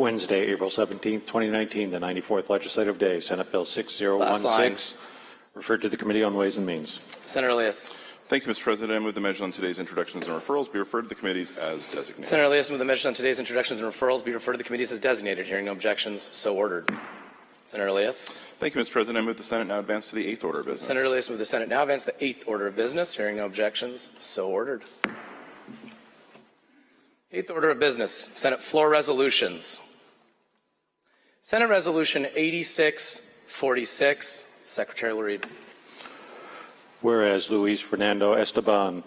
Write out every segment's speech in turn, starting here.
Wednesday, April 17th, 2019, the 94th Legislative Day, Senate Bill 6016, referred to the Committee on Ways and Means. Senator Elias. Thank you, Mr. President. I move the measure on today's introductions and referrals be referred to the committees as designated. Senator Elias, move the measure on today's introductions and referrals be referred to the committees as designated. Hearing no objections, so ordered. Senator Elias. Thank you, Mr. President. I move the Senate now advance to the eighth order of business. Senator Elias, move the Senate now advance to the eighth order of business. Hearing no objections, so ordered. Eighth order of business, Senate floor resolutions. Senate Resolution 8646. Secretary will read. Whereas Luis Fernando Esteban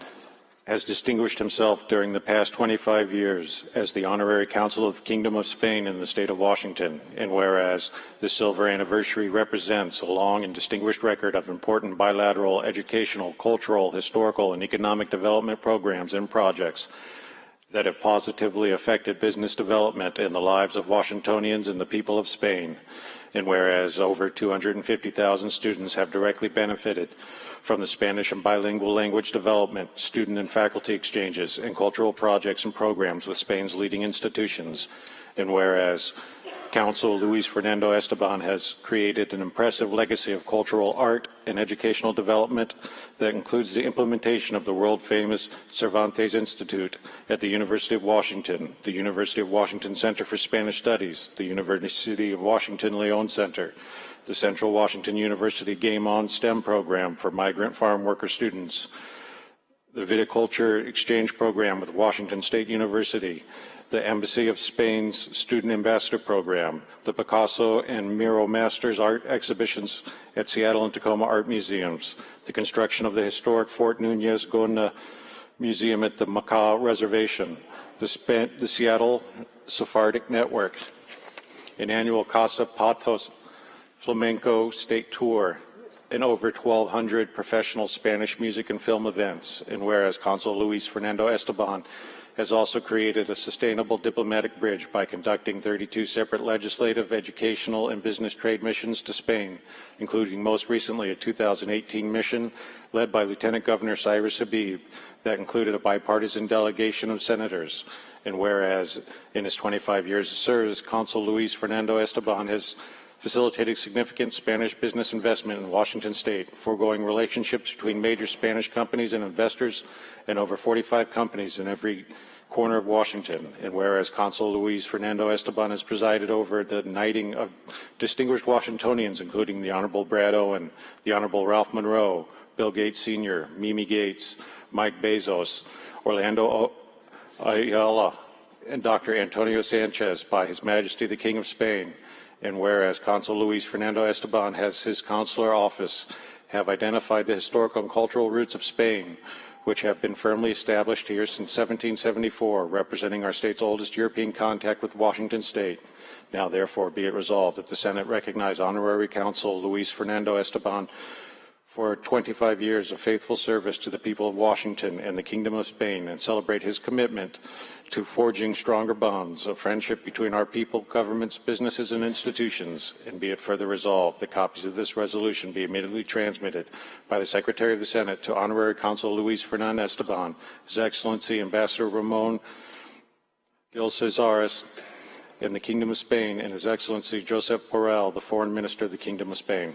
has distinguished himself during the past 25 years as the Honorary Consul of the Kingdom of Spain in the state of Washington, and whereas the silver anniversary represents a long and distinguished record of important bilateral, educational, cultural, historical, and economic development programs and projects that have positively affected business development and the lives of Washingtonians and the people of Spain, and whereas over 250,000 students have directly benefited from the Spanish and bilingual language development, student and faculty exchanges, and cultural projects and programs with Spain's leading institutions, and whereas Council Luis Fernando Esteban has created an impressive legacy of cultural art and educational development that includes the implementation of the world-famous Cervantes Institute at the University of Washington, the University of Washington Center for Spanish Studies, the University of Washington Leon Center, the Central Washington University Game On STEM program for migrant farm worker students, the Viticulture Exchange Program with Washington State University, the Embassy of Spain's Student Ambassador Program, the Picasso and Miro Masters art exhibitions at Seattle and Tacoma Art Museums, the construction of the historic Fort Nunez Gona Museum at the Macau Reservation, the Seattle Sephardic Network, an annual Casa Patos Flamenco State Tour, and over 1,200 professional Spanish music and film events. And whereas Consul Luis Fernando Esteban has also created a sustainable diplomatic bridge by conducting 32 separate legislative, educational, and business trade missions to Spain, including most recently a 2018 mission led by Lieutenant Governor Cyrus Habib that included a bipartisan delegation of senators. And whereas in his 25 years of service, Consul Luis Fernando Esteban has facilitating significant Spanish business investment in Washington State, foregoing relationships between major Spanish companies and investors, and over 45 companies in every corner of Washington. And whereas Consul Luis Fernando Esteban has presided over the knighting of distinguished Washingtonians, including the Honorable Brad Owen, the Honorable Ralph Monroe, Bill Gates Sr., Mimi Gates, Mike Bezos, Orlando Ayala, and Dr. Antonio Sanchez by His Majesty the King of Spain. And whereas Consul Luis Fernando Esteban has his consular office have identified the historical and cultural roots of Spain, which have been firmly established here since 1774, representing our state's oldest European contact with Washington State. Now, therefore, be it resolved that the Senate recognize Honorary Consul Luis Fernando Esteban for 25 years of faithful service to the people of Washington and the Kingdom of Spain, and celebrate his commitment to forging stronger bonds of friendship between our people, governments, businesses, and institutions. And be it further resolved that copies of this resolution be immediately transmitted by the Secretary of the Senate to Honorary Consul Luis Fernando Esteban, His Excellency Ambassador Ramon Gil Cesares in the Kingdom of Spain, and His Excellency Josep Borrell, the Foreign Minister of the Kingdom of Spain.